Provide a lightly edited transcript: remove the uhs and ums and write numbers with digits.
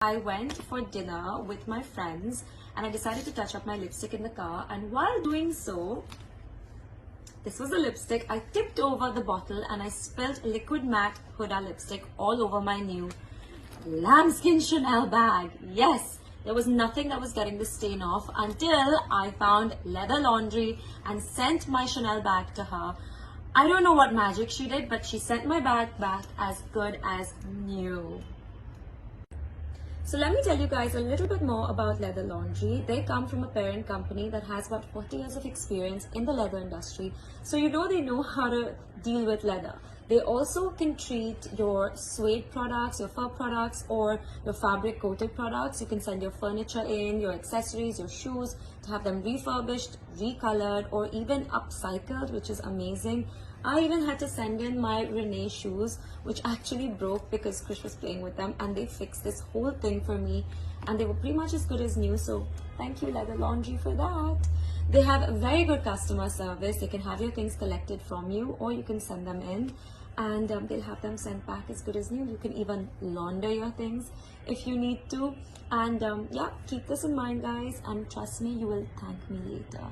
I went for dinner with my friends and I decided to touch up my lipstick in the car, and while doing so, this was the lipstick. I tipped over the bottle and I spilled liquid matte Huda lipstick all over my new lambskin Chanel bag. Yes, there was nothing that was getting the stain off until I found Leather Laundry and sent my Chanel bag to her. I don't know what magic she did, but she sent my bag back as good as new. So let me tell you guys a little bit more about Leather Laundry. They come from a parent company that has about 40 years of experience in the leather industry. So they know how to deal with leather. They also can treat your suede products, your fur products, or your fabric coated products. You can send your furniture in, your accessories, your shoes, to have them refurbished, recolored, or even upcycled, which is amazing. I even had to send in my Renee shoes, which actually broke because Krish was playing with them, and they fixed this whole thing for me, and they were pretty much as good as new. So thank you, Leather Laundry, for that. They have a very good customer service. They can have your things collected from you, or you can send them in, and they'll have them sent back as good as new. You can even launder your things if you need to. And yeah, keep this in mind, guys, and trust me, you will thank me later.